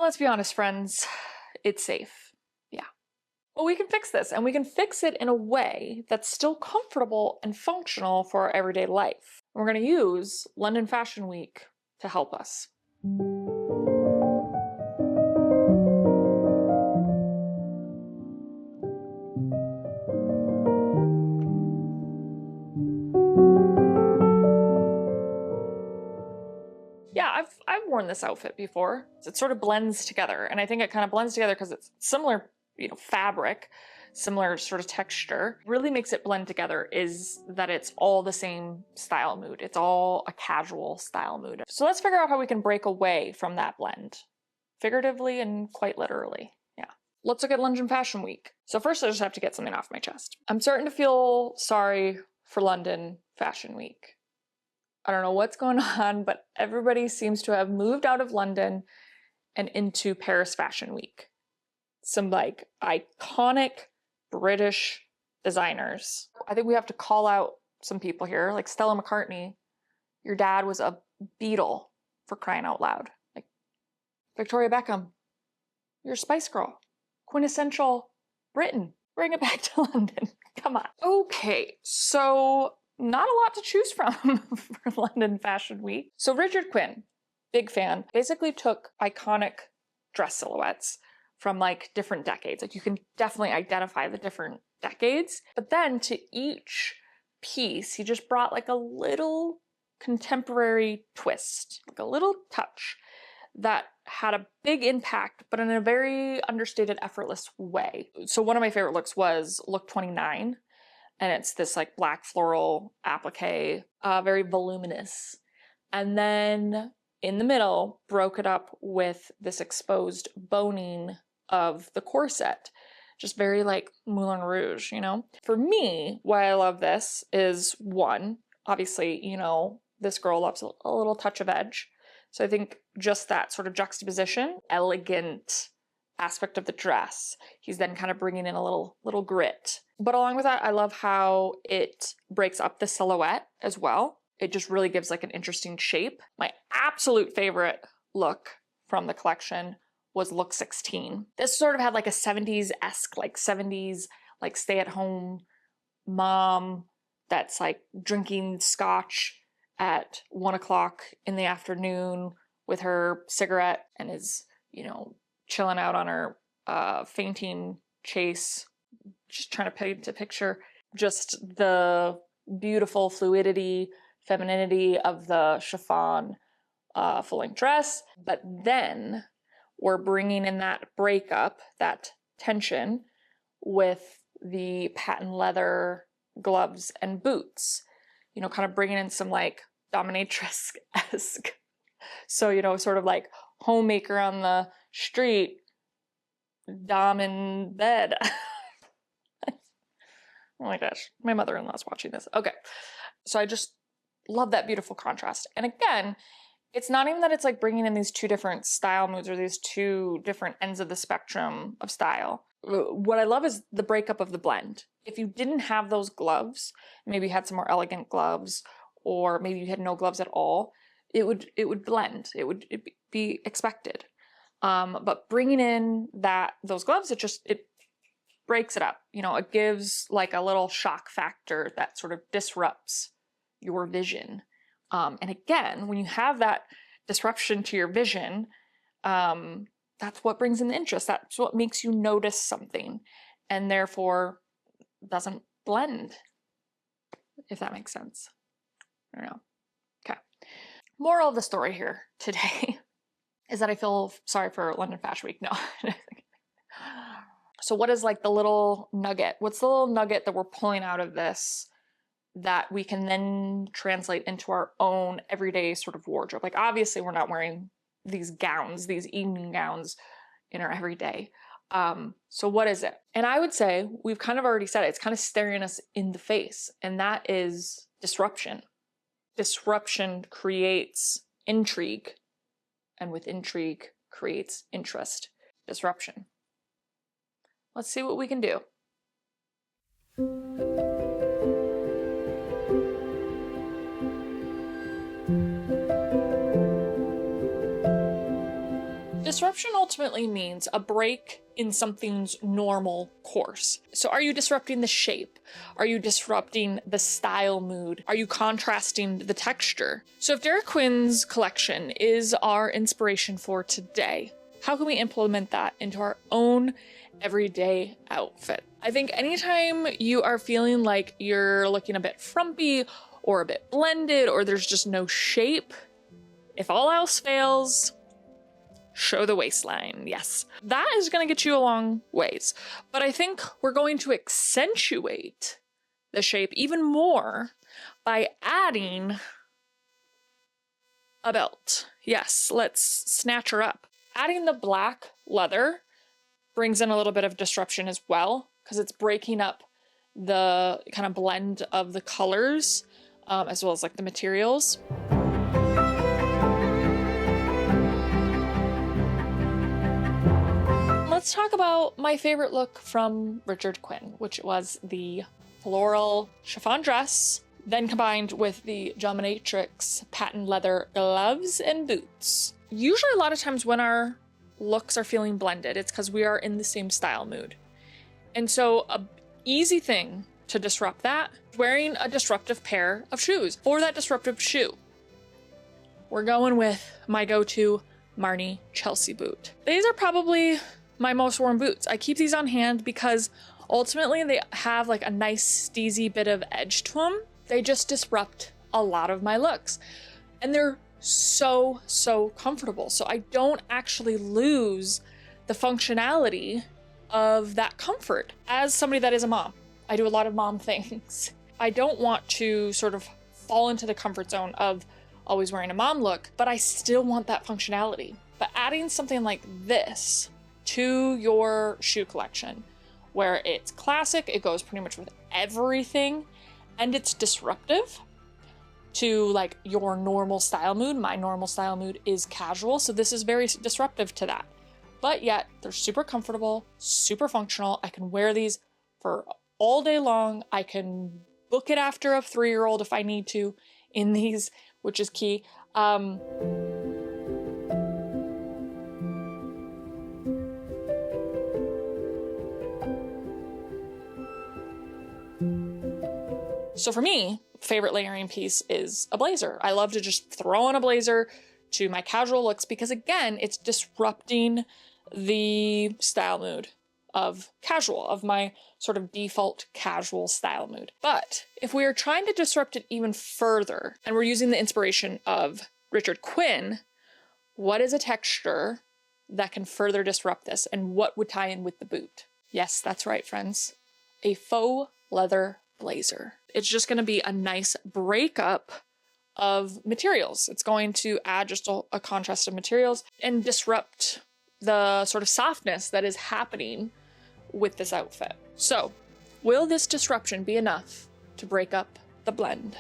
let's be honest, friends, it's safe. Yeah. But we can fix this, and we can fix it in a way that's still comfortable and functional for our everyday life. We're going to use London Fashion Week to help us. Yeah, I've worn this outfit before. It sort of blends together, and I think it kind of blends together because it's similar, fabric, similar sort of texture. Really makes it blend together is that it's all the same style mood. It's all a casual style mood. So let's figure out how we can break away from that blend, figuratively and quite literally. Yeah. Let's look at London Fashion Week. So first I just have to get something off my chest. I'm starting to feel sorry for London Fashion Week. I don't know what's going on, but everybody seems to have moved out of London and into Paris Fashion Week. Some like iconic British designers. I think we have to call out some people here, like Stella McCartney. Your dad was a Beatle, for crying out loud. Like Victoria Beckham, you're a Spice Girl. Quintessential Britain. Bring it back to London. Come on. Okay, so not a lot to choose from for London Fashion Week. So Richard Quinn, big fan, basically took iconic dress silhouettes from like different decades. Like you can definitely identify the different decades, but then to each piece, he just brought like a little contemporary twist, like a little touch that had a big impact, but in a very understated, effortless way. So one of my favorite looks was look 29. And it's this like black floral applique, very voluminous. And then in the middle, broke it up with this exposed boning of the corset. Just very like Moulin Rouge, For me, why I love this is one, obviously, this girl loves a little touch of edge. So I think just that sort of juxtaposition, elegant aspect of the dress. He's then kind of bringing in a little grit. But along with that, I love how it breaks up the silhouette as well. It just really gives like an interesting shape. My absolute favorite look from the collection was look 16. This sort of had like a 70s-esque, like 70s, like stay-at-home mom that's like drinking scotch at 1 o'clock in the afternoon with her cigarette and is, chilling out on her fainting chase, just trying to paint a picture. Just the beautiful fluidity, femininity of the chiffon full-length dress. But then we're bringing in that breakup, that tension with the patent leather gloves and boots, kind of bringing in some like dominatrix-esque. So, sort of like homemaker on the street, dom in bed. Oh my gosh, my mother-in-law's watching this. Okay, so I just love that beautiful contrast. And again, it's not even that it's like bringing in these two different style moods or these two different ends of the spectrum of style. What I love is the breakup of the blend. If you didn't have those gloves, maybe you had some more elegant gloves, or maybe you had no gloves at all, it would blend. It would be expected. But bringing in those gloves, it breaks it up. It gives like a little shock factor that sort of disrupts your vision. And again, when you have that disruption to your vision, that's what brings in the interest. That's what makes you notice something, and therefore doesn't blend, if that makes sense. I don't know. Okay. Moral of the story here today is that I feel sorry for London Fashion Week. No. So what is like the little nugget? What's the little nugget that we're pulling out of this that we can then translate into our own everyday sort of wardrobe? Like obviously we're not wearing these gowns, these evening gowns in our everyday. So what is it? And I would say we've kind of already said it. It's kind of staring us in the face, and that is disruption. Disruption creates intrigue, and with intrigue creates interest. Disruption. Let's see what we can do. Disruption ultimately means a break in something's normal course. So are you disrupting the shape? Are you disrupting the style mood? Are you contrasting the texture? So if Derek Quinn's collection is our inspiration for today, how can we implement that into our own everyday outfit? I think anytime you are feeling like you're looking a bit frumpy or a bit blended or there's just no shape, if all else fails, show the waistline. Yes, that is going to get you a long ways. But I think we're going to accentuate the shape even more by adding a belt. Yes, let's snatch her up. Adding the black leather brings in a little bit of disruption as well, because it's breaking up the kind of blend of the colors, as well as like the materials. Let's talk about my favorite look from Richard Quinn, which was the floral chiffon dress, then combined with the dominatrix patent leather gloves and boots. Usually a lot of times when our looks are feeling blended, it's because we are in the same style mood. And so a easy thing to disrupt that, wearing a disruptive pair of shoes. For that disruptive shoe, we're going with my go-to Marni Chelsea boot. These are probably my most worn boots. I keep these on hand because ultimately they have like a nice steezy bit of edge to them. They just disrupt a lot of my looks. And they're so comfortable. So I don't actually lose the functionality of that comfort. As somebody that is a mom, I do a lot of mom things. I don't want to sort of fall into the comfort zone of always wearing a mom look, but I still want that functionality. But adding something like this to your shoe collection, where it's classic, it goes pretty much with everything, and it's disruptive to like your normal style mood. My normal style mood is casual, so this is very disruptive to that. But yet they're super comfortable, super functional. I can wear these for all day long. I can book it after a 3-year-old if I need to in these, which is key. So for me, favorite layering piece is a blazer. I love to just throw on a blazer to my casual looks because again, it's disrupting the style mood of casual, of my sort of default casual style mood. But if we are trying to disrupt it even further and we're using the inspiration of Richard Quinn, what is a texture that can further disrupt this and what would tie in with the boot? Yes, that's right, friends. A faux leather blazer. It's just going to be a nice breakup of materials. It's going to add just a contrast of materials and disrupt the sort of softness that is happening with this outfit. So, will this disruption be enough to break up the blend?